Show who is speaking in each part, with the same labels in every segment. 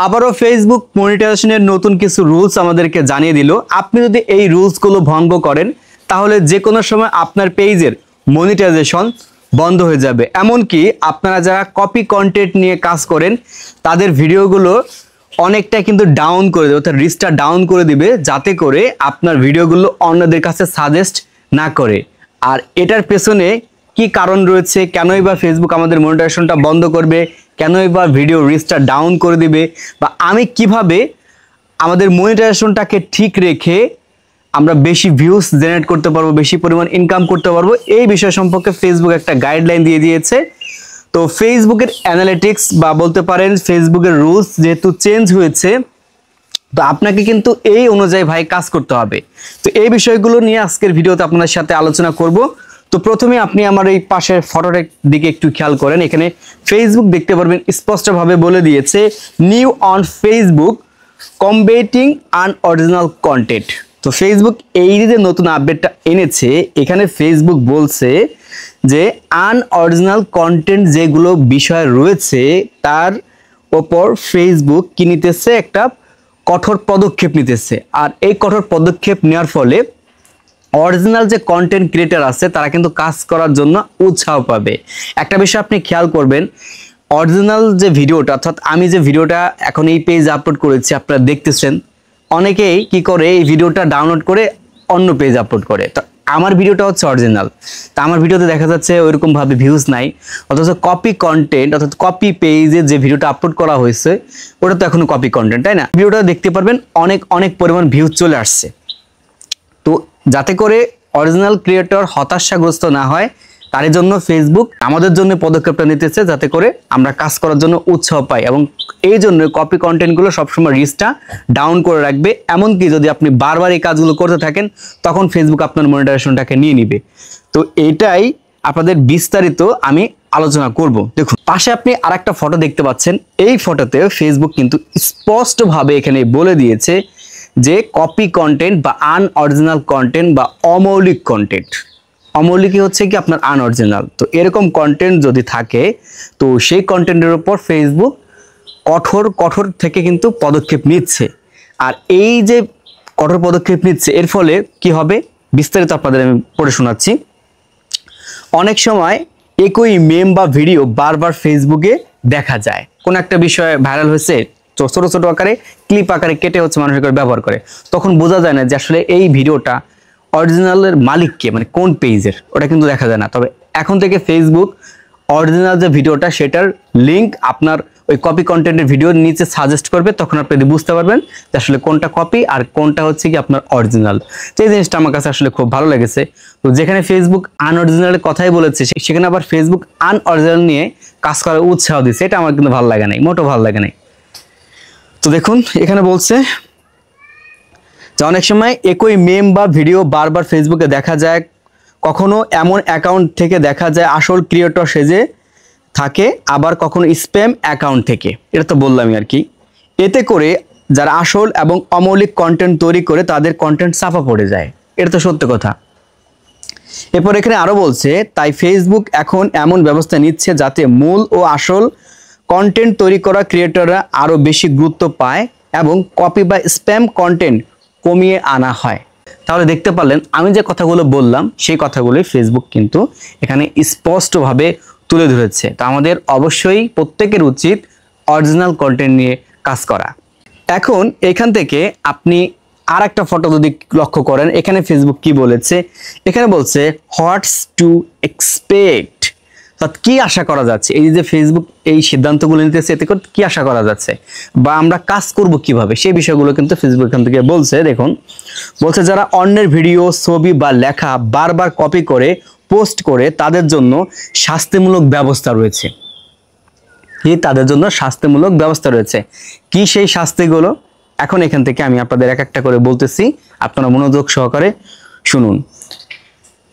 Speaker 1: আবারও ফেসবুক মনিটাইজেশনের নতুন কিছু রুলস আমাদেরকে জানিয়ে দিল। আপনি যদি এই রুলসগুলো ভঙ্গ করেন তাহলে যে কোনো সময় আপনার পেজের মনিটাইজেশন বন্ধ হয়ে যাবে। এমনকি আপনারা যারা কপি কন্টেন্ট নিয়ে কাজ করেন তাদের ভিডিওগুলো অনেকটা কিন্তু ডাউন করে দেবে, অর্থাৎ রিচটা ডাউন করে দিবে, যাতে করে আপনার ভিডিওগুলো অন্যদের কাছে সাজেস্ট না করে। আর এটার পেছনে কি কারণ রয়েছে, কেনই বা ফেসবুক আমাদের মনিটাইজেশনটা বন্ধ করবে, কেনই বা ভিডিও রিচটা ডাউন করে দিবে, বা আমি কিভাবে আমাদের মনিটাইজেশনটাকে ঠিক রেখে আমরা বেশি ভিউজ জেনারেট করতে পারবো, বেশি পরিমাণ ইনকাম করতে পারবো, এই বিষয় সম্পর্কে ফেসবুক একটা গাইডলাইন দিয়ে দিয়েছে। তো ফেসবুকের অ্যানালিটিক্স বা বলতে পারেন ফেসবুকের রুলস যেহেতু চেঞ্জ হয়েছে, তো আপনাকে কিন্তু এই অনুযায়ী ভাই কাজ করতে হবে। তো এই বিষয়গুলো নিয়ে আজকের ভিডিওতে আপনাদের সাথে আলোচনা করব। তো প্রথমে আপনি আমার এই পাশের ফটোটার দিকে একটু খেয়াল করেন। এখানে ফেসবুক দেখতে পারবেন স্পষ্টভাবে বলে দিয়েছে new on Facebook combating unoriginal content. তো ফেসবুক এই যে নতুন আপডেটটা এনেছে, এখানে ফেসবুক বলছে যে আনঅরিজিনাল কন্টেন্ট যেগুলো বিষয় রয়েছে তার ওপর ফেসবুক কি নিতেছে, একটা কঠোর পদক্ষেপ নিতেছে। আর এই কঠোর পদক্ষেপ নেওয়ার ফলে অরিজিনাল যে কন্টেন্ট ক্রিয়েটার আছে তারা কিন্তু কাজ করার জন্য উৎসাহ পাবে। একটা বিষয় আপনি খেয়াল করবেন, অরিজিনাল যে ভিডিওটা, অর্থাৎ আমি যে ভিডিওটা এখন এই পেজে আপলোড করেছি আপনারা দেখতেছেন, অনেকেই কি করে এই ভিডিওটা ডাউনলোড করে অন্য পেজ আপলোড করে। তো আমার ভিডিওটা হচ্ছে অরিজিনাল, তা আমার ভিডিওতে দেখা যাচ্ছে ওইরকম ভাবে ভিউজ নাই, অথচ কপি কন্টেন্ট অর্থাৎ কপি পেজে যে ভিডিওটা আপলোড করা হয়েছে ওটা তো এখনো কপি কন্টেন্ট, তাই না? ভিডিওটা দেখতে পারবেন অনেক অনেক পরিমাণ ভিউজ চলে আসছে। তো যাতে করে অরিজিনাল ক্রিয়েটর হতাশাগ্রস্ত না হয় তার জন্য ফেসবুক আমাদের জন্য পদক্ষেপটা নিতেছে, যাতে করে আমরা কাজ করার জন্য উৎসাহ পাই। এবং এই জন্য কপি কন্টেন্টগুলো সবসময় রিচটা ডাউন করে রাখবে। এমনকি যদি আপনি বারবার এই কাজগুলো করতে থাকেন তখন ফেসবুক আপনার মনিটাইজেশনটাকে নিয়ে নিবে। তো এটাই আপনাদের বিস্তারিত আমি আলোচনা করব। দেখুন পাশে আপনি আরেকটা ফটো দেখতে পাচ্ছেন, এই ফটোতে ফেসবুক কিন্তু স্পষ্টভাবে এখানে বলে দিয়েছে যে কপি কন্টেন্ট বা আনঅরিজিনাল কন্টেন্ট বা অমৌলিক কন্টেন্ট, অমৌলিকই হচ্ছে কি আপনার আনঅরিজিনাল, তো এরকম কন্টেন্ট যদি থাকে তো সেই কন্টেন্টের উপর ফেসবুক কঠোর থেকে কিন্তু পদক্ষেপ নিচ্ছে। আর এই যে কঠোর পদক্ষেপ নিচ্ছে এর ফলে কি হবে বিস্তারিত আপনাদের আমি পড়ে শোনাচ্ছি। অনেক সময় একই মেম বা ভিডিও বারবার ফেসবুকে দেখা যায়। কোন একটা বিষয় ভাইরাল হয়েছে, ছোট ছোট আকারে ক্লিপ আকারে কেটে হচ্ছে মানুষ ব্যবহার করে, তখন বোঝা যায় না যে আসলে এই ভিডিওটা অরিজিনালের মালিককে, মানে কোন পেজের, ওটা কিন্তু দেখা যায় না। তবে এখন থেকে ফেসবুক অরিজিনাল যে ভিডিওটা সেটার লিঙ্ক আপনার ওই কপি কন্টেন্টের ভিডিওর নিচে সাজেস্ট করবে, তখন আপনি বুঝতে পারবেন যে আসলে কোনটা কপি আর কোনটা হচ্ছে কি আপনার অরিজিনাল। তো এই জিনিসটা আমার কাছে আসলে খুব ভালো লেগেছে। তো যেখানে ফেসবুক আনঅরিজিনালের কথাই বলেছে সেখানে আবার ফেসবুক আনঅরিজিনাল নিয়ে কাজ করার উৎসাহ দিচ্ছে, এটা আমার কিন্তু ভালো লাগে নাই, মোটেও ভালো লাগে নাই। তো দেখুন এখানে বলছে যে অনেক সময় একই মেম বা ভিডিও বারবার ফেসবুকে দেখা যায়, কখনো এমন অ্যাকাউন্ট থেকে দেখা যায় আসল ক্রিয়েটর সেজে থাকে, আবার কখনো স্প্যাম অ্যাকাউন্ট থেকে, এটা তো বললামই আর কি। এতে করে যারা আসল এবং অমৌলিক কন্টেন্ট তৈরি করে তাদের কন্টেন্ট চাপা পড়ে যায়, এটা তো সত্য কথা। এরপর এখানে আরো বলছে তাই ফেসবুক এখন এমন ব্যবস্থা নিচ্ছে যাতে মূল ও আসল কন্টেন্ট তৈরি করা ক্রিয়েটররা আরো বেশি গুরুত্ব পায় এবং কপি বা স্প্যাম কন্টেন্ট কমিয়ে আনা হয়। তাহলে দেখতে পারলেন আমি যে কথাগুলো বললাম সেই কথাগুলোই ফেসবুক কিন্তু এখানে স্পষ্টভাবে তুলে ধরেছে। তো আমাদের অবশ্যই প্রত্যেকের উচিত অরিজিনাল কন্টেন্ট নিয়ে কাজ করা। এখন এখান থেকে আপনি আর একটা ফটো যদি লক্ষ্য করেন, এখানে ফেসবুক কি বলেছে, এখানে বলছে হোয়াটস টু এক্সপেক্ট, অর্থাৎ কি আশা করা যাচ্ছে। এই যে ফেসবুক এই সিদ্ধান্তগুলো নিতেছে এতে করে কি আশা করা যাচ্ছে বা আমরা কাজ করব কিভাবে, সেই বিষয়গুলো কিন্তু ফেসবুক এখান থেকে বলছে। দেখুন বলছে যারা অন্যের ভিডিও, ছবি বা লেখা বারবার কপি করে পোস্ট করে তাদের জন্য শাস্তিমূলক ব্যবস্থা রয়েছে। কি তাদের জন্য শাস্তিমূলক ব্যবস্থা রয়েছে, কি সেই শাস্তিগুলো এখন এখান থেকে আমি আপনাদের এক একটা করে বলতেছি, আপনারা মনোযোগ সহকারে শুনুন।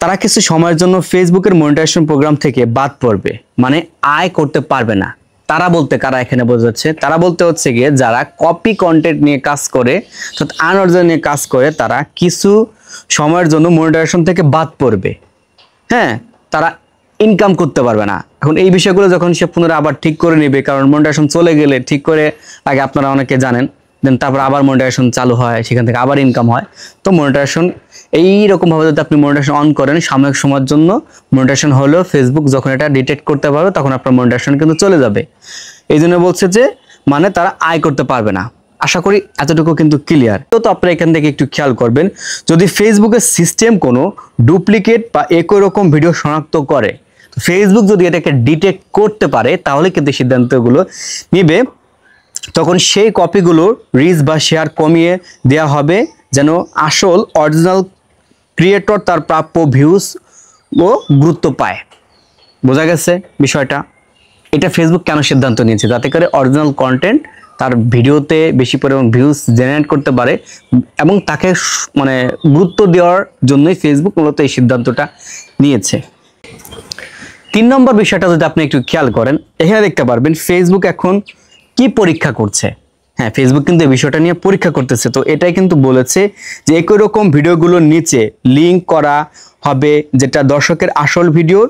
Speaker 1: তারা কিছু সময়ের জন্য ফেসবুকের মনিটাইজেশন প্রোগ্রাম থেকে বাদ পড়বে, মানে আয় করতে পারবে না। তারা বলতে কারা এখানে বোঝা যাচ্ছে, তারা বলতে হচ্ছে গিয়ে যারা কপি কন্টেন্ট নিয়ে কাজ করে, অর্থাৎ আনঅরিজিনাল নিয়ে কাজ করে, তারা কিছু সময়ের জন্য মনিটাইজেশন থেকে বাদ পড়বে। হ্যাঁ, তারা ইনকাম করতে পারবে না। এখন এই বিষয়গুলো যখন সে পুনরায় আবার ঠিক করে নেবে, কারণ মনিটাইজেশন চলে গেলে ঠিক করে আগে আপনারা অনেকে জানেন, দেন তারপর আবার মনিটাইজেশন চালু হয়, সেখান থেকে আবার ইনকাম হয়। তো মনিটাইজেশন এইরকমভাবে যদি আপনি মনিটাইজেশন অন করেন সাময়িক সময়ের জন্য, মনিটাইজেশন হলেও ফেসবুক যখন এটা ডিটেক্ট করতে পারবে তখন আপনার মনিটাইজেশন কিন্তু চলে যাবে। এই জন্য বলছে যে মানে তারা আয় করতে পারবে না। আশা করি এতটুকু কিন্তু ক্লিয়ার। তো আপনারা এখান থেকে একটু খেয়াল করবেন, যদি ফেসবুকের সিস্টেম কোনো ডুপ্লিকেট বা একই রকম ভিডিও শনাক্ত করে, ফেসবুক যদি এটাকে ডিটেক্ট করতে পারে তাহলে কিন্তু সিদ্ধান্তগুলো নিবে, তখন সেই কপিগুলোর রিচ বা শেয়ার কমিয়ে দেওয়া হবে যেন আসল অরিজিনাল ক্রিয়েটর তার প্রাপ্য ভিউজ ও গুরুত্ব পায়। বোঝা গেছে বিষয়টা? এটা ফেসবুক কেন সিদ্ধান্ত নিয়েছে, যাতে করে অরিজিনাল কন্টেন্ট তার ভিডিওতে বেশি পরিমাণ ভিউজ জেনারেট করতে পারে, এবং তাকে মানে গুরুত্ব দেওয়ার জন্যই ফেসবুক মূলত এই সিদ্ধান্তটা নিয়েছে। 3 নম্বর বিষয়টা যদি আপনি একটু খেয়াল করেন, এখানে দেখতে পারবেন ফেসবুক এখন কি পরীক্ষা করছে। হ্যাঁ, ফেসবুক কিন্তু এই বিষয়টা নিয়ে পরীক্ষা করতেছে। তো এটাই কিন্তু বলেছে যে একই রকম ভিডিওগুলোর নিচে লিঙ্ক করা হবে, যেটা দর্শকের আসল ভিডিওর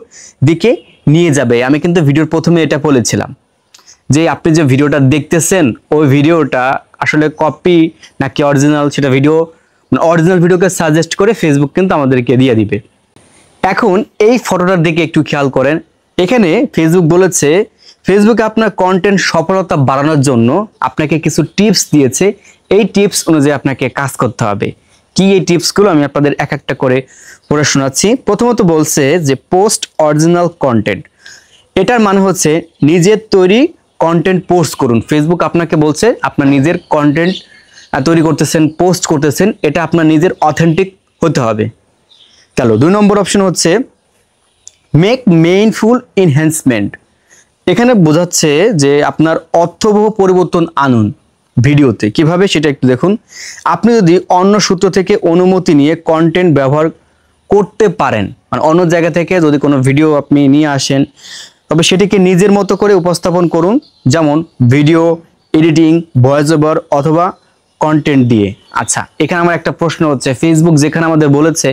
Speaker 1: দিকে নিয়ে যাবে। আমি কিন্তু ভিডিওর প্রথমে এটা বলেছিলাম যে আপনি যে ভিডিওটা দেখতেছেন ওই ভিডিওটা আসলে কপি নাকি অরিজিনাল, সেটা ভিডিও মানে অরিজিনাল ভিডিওকে সাজেস্ট করে ফেসবুক কিন্তু আমাদেরকে দিয়ে দিবে। এখন এই ফটোটার দিকে একটু খেয়াল করেন, এখানে ফেসবুক বলেছে ফেসবুকে আপনার কন্টেন্ট সফলতা বাড়ানোর জন্য আপনাকে কিছু টিপস দিয়েছে, এই টিপস অনুযায়ী আপনাকে কাজ করতে হবে। কি এই টিপসগুলো আমি আপনাদের এক একটা করে পড়ে শোনাচ্ছি। প্রথমত বলছে যে পোস্ট অরিজিনাল কন্টেন্ট। এটার মানে হচ্ছে নিজের তৈরি কন্টেন্ট পোস্ট করুন। ফেসবুক আপনাকে বলছে আপনার নিজের কন্টেন্ট তৈরি করতেছেন, পোস্ট করতেছেন, এটা আপনার নিজের অথেন্টিক হতে হবে। গেল। 2 নম্বর অপশন হচ্ছে মেক মিনিংফুল এনহ্যান্সমেন্ট। এখানে বোঝাচ্ছে যে আপনার অর্থবহ পরিবর্তন আনুন ভিডিওতে। কিভাবে সেটা একটু দেখুন। আপনি যদি অন্য সূত্র থেকে অনুমতি নিয়ে কন্টেন্ট ব্যবহার করতে পারেন, মানে অন্য জায়গা থেকে যদি কোনো ভিডিও আপনি নিয়ে আসেন, তবে সেটিকে নিজের মতো করে উপস্থাপন করুন, যেমন ভিডিও এডিটিং, ভয়েস ওভার অথবা কন্টেন্ট দিয়ে। আচ্ছা, এখানে আমার একটা প্রশ্ন হচ্ছে, ফেসবুক যেখানে আমাদের বলেছে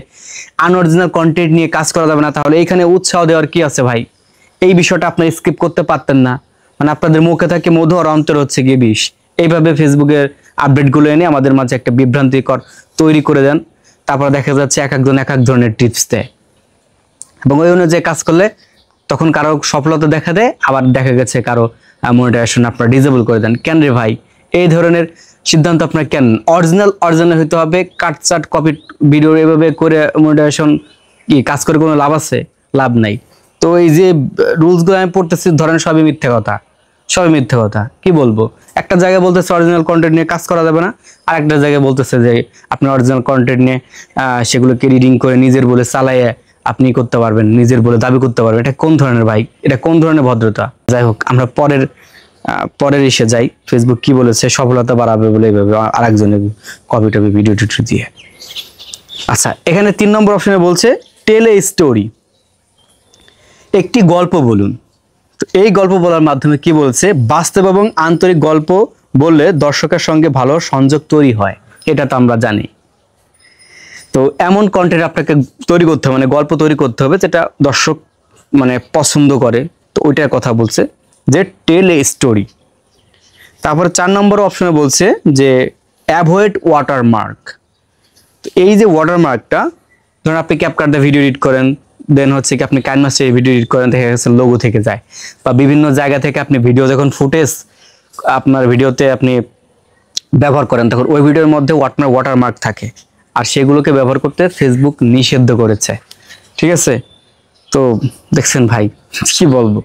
Speaker 1: আনঅরিজিনাল কন্টেন্ট নিয়ে কাজ করা যাবে না, তাহলে এখানে উৎসাহ দেওয়ার কি আছে ভাই? এই বিষয়টা আপনি স্কিপ করতে পারতেন না? মানে আপনাদের মুখে থাকে মধু আর অন্তর হচ্ছে গিয়ে বিষ। এইভাবে ফেসবুকের আপডেটগুলো এনে আমাদের মাঝে একটা বিভ্রান্তিকর তৈরি করে দেন। তারপর দেখা যাচ্ছে এক একজন এক এক ধরনের টিপস দেয়, এবং ওই অনুযায়ী কাজ করলে তখন কারো সফলতা দেখা দেয়, আবার দেখা গেছে কারো মনিটাইজেশন আপনারা ডিসেবল করে দেন। কেন রে ভাই এই ধরনের সিদ্ধান্ত আপনার কেন? অরিজিনাল হইতে হবে, কাটচাট কপি ভিডিও এভাবে করে মনিটাইজেশন কি কাজ করে কোনো লাভ আছে? লাভ নাই। তো এই যে রুলসগুলো আমি পড়তেছি, ধরেন সবই মিথ্যে কথা, সবই মিথ্যে কথা। কি বলবো, একটা জায়গায় বলতেছে অরিজিনাল কন্টেন্ট নিয়ে কাজ করা যাবে না, আর একটা জায়গায় বলতেছে যে আপনি অরিজিনাল কন্টেন্ট নিয়ে সেগুলোকে রিডিং করে নিজের বলে চালাইয়ে আপনি করতে পারবেন, নিজের বলে দাবি করতে পারবেন। এটা কোন ধরনের ভাই? এটা কোন ধরনের ভদ্রতা? যাই হোক, আমরা পরের এসে যাই। ফেসবুক কি বলেছে? সফলতা বাড়াবে বলে এইভাবে আরেকজনের কপি টপি ভিডিও টিডিও দিয়ে। আচ্ছা, এখানে 3 নম্বর অপশনে বলছে টেল এ স্টোরি। একটি গল্প বলুন। তো এই গল্প বলার মাধ্যমে কি বলছে? বাস্তব এবং আন্তরিক গল্প বললে দর্শকের সঙ্গে ভালো সংযোগ তৈরি হয়, এটা তো আমরা জানি। তো এমন কন্টেন্ট আপনাকে তৈরি করতে হবে, মানে গল্প তৈরি করতে হবে যেটা দর্শক মানে পছন্দ করে। তো ওইটার কথা বলছে যে টেল এ স্টোরি। তারপরে 4 নম্বর অপশনে বলছে যে অ্যাভয়েড ওয়াটারমার্ক। তো এই যে ওয়াটারমার্কটা, ধরুন আপনি ক্যাপকাট দিয়ে ভিডিও এডিট করেন, দেন হচ্ছে কি আপনি কাইনমাস্টার ভিডিও এডিট করেন, দেখা গেছে লোগো থেকে যায়, বা বিভিন্ন জায়গা থেকে আপনি ভিডিও যখন ফুটেজ আপনার ভিডিওতে আপনি ব্যবহার করেন, তখন ওই ভিডিওর মধ্যে ওয়াটারমার্ক থাকে, আর সেগুলোকে ব্যবহার করতে ফেসবুক নিষিদ্ধ করেছে। ঠিক আছে? তো দেখছেন ভাই, কি বলবো,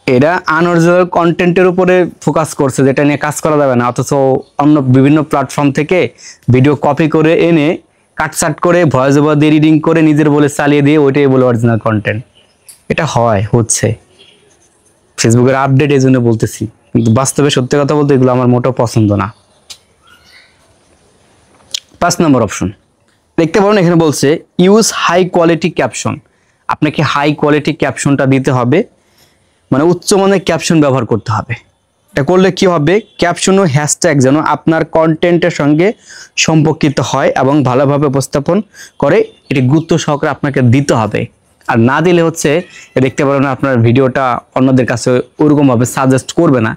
Speaker 1: এরা আনঅরিজিনাল কন্টেন্টের উপরে ফোকাস করছে, যেটা নিয়ে কাজ করা যাবে না, অথচ অন্য বিভিন্ন প্ল্যাটফর্ম থেকে ভিডিও কপি করে এনে কাটসাট করে ভয়েস ওভার দিয়ে রিডিং করে নিজের বলে চালিয়ে দিয়ে ওইটাই বলে অরিজিনাল কন্টেন্ট। এটা হচ্ছে ফেসবুকের আপডেট, এই জন্য বলতেছি, কিন্তু বাস্তবে সত্যি কথা বলতে এগুলো আমার মোটেও পছন্দ না। 5 নম্বর অপশন দেখতে পারেন, এখানে বলছে ইউজ হাই কোয়ালিটি ক্যাপশন। আপনাকে হাই কোয়ালিটি ক্যাপশনটা দিতে হবে, মানে উচ্চমানের ক্যাপশন ব্যবহার করতে হবে। এটা করলে কি হবে? ক্যাপশন ও হ্যাশট্যাগ যেন আপনার কন্টেন্টের সঙ্গে সম্পর্কিত হয় এবং ভালোভাবে উপস্থাপন করে, এটি গুরুত্ব সহকারে আপনাকে দিতে হবে। আর না দিলে হচ্ছে দেখতে পারেন আপনার ভিডিওটা অন্যদের কাছে ওরকমভাবে সাজেস্ট করবে না,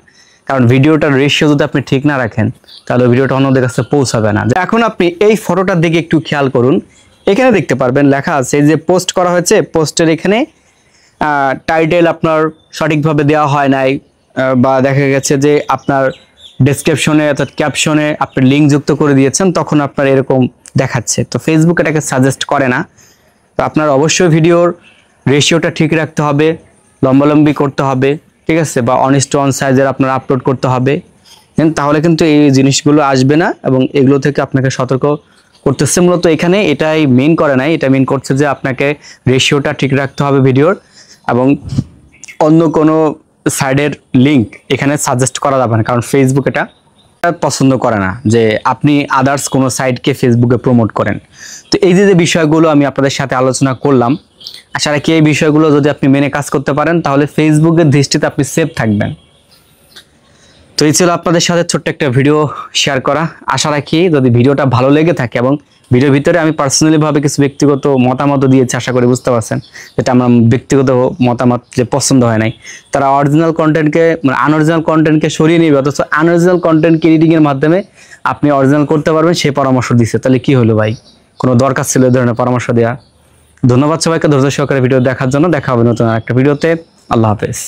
Speaker 1: কারণ ভিডিওটার রেশিও যদি আপনি ঠিক না রাখেন তাহলে ভিডিওটা অন্যদের কাছে পৌঁছাবে না। এখন আপনি এই ফটোটার দিকে একটু খেয়াল করুন, এখানে দেখতে পারবেন লেখা আছে যে পোস্ট করা হয়েছে, পোস্টের এখানে টাইটেল আপনার সঠিকভাবে দেওয়া হয় নাই, বা দেখা গেছে যে আপনার ডেসক্রিপশনে অর্থাৎ ক্যাপশনে আপনি লিঙ্ক যুক্ত করে দিয়েছেন, তখন আপনার এরকম দেখাচ্ছে। তো ফেসবুক এটাকে সাজেস্ট করে না। তো আপনার অবশ্যই ভিডিওর রেশিওটা ঠিক রাখতে হবে, লম্বালম্বি করতে হবে, ঠিক আছে, বা অনইস্ট অন সাইজের আপনার আপলোড করতে হবে, তাহলে কিন্তু এই জিনিসগুলো আসবে না। এবং এগুলো থেকে আপনাকে সতর্ক করতেছে মূলত এখানে, এটাই মেন করে নাই, এটা মেন করছে যে আপনাকে রেশিওটা ঠিক রাখতে হবে ভিডিওর, এবং অন্য কোনো সাইডের লিঙ্ক এখানে সাজেস্ট করা যাবে না, কারণ ফেসবুক এটা পছন্দ করে না যে আপনি আদার্স কোনো সাইটকে ফেসবুকে প্রমোট করেন। তো এই যে বিষয়গুলো আমি আপনাদের সাথে আলোচনা করলাম, আশা রাখি এই বিষয়গুলো যদি আপনি মেনে কাজ করতে পারেন তাহলে ফেসবুকের দৃষ্টিতে আপনি সেফ থাকবেন। তো এই ছিল আপনাদের সাথে ছোট্ট একটা ভিডিও শেয়ার করা। আশা রাখি যদি ভিডিওটা ভালো লেগে থাকে, এবং ভিডিওর ভিতরে আমি পার্সোনালিভাবে কিছু ব্যক্তিগত মতামত দিয়েছি, আশা করি বুঝতে পারছেন, যেটা আমার ব্যক্তিগত মতামত যে পছন্দ হয় নাই, তারা অরিজিনাল কন্টেন্টকে মানে আনঅরিজিনাল কন্টেন্টকে সরিয়ে নিবে, অথচ আনঅরিজিনাল কন্টেন্টকে এডিটিংয়ের মাধ্যমে আপনি অরিজিনাল করতে পারবেন সেই পরামর্শ দিচ্ছে। তাহলে কি হলো ভাই, কোনো দরকার ছিল এই ধরনের পরামর্শ দেওয়া? ধন্যবাদ সবাইকে ধৈর্য সহকারে ভিডিও দেখার জন্য। দেখা হবে নতুন একটা ভিডিওতে। আল্লাহ হাফেজ।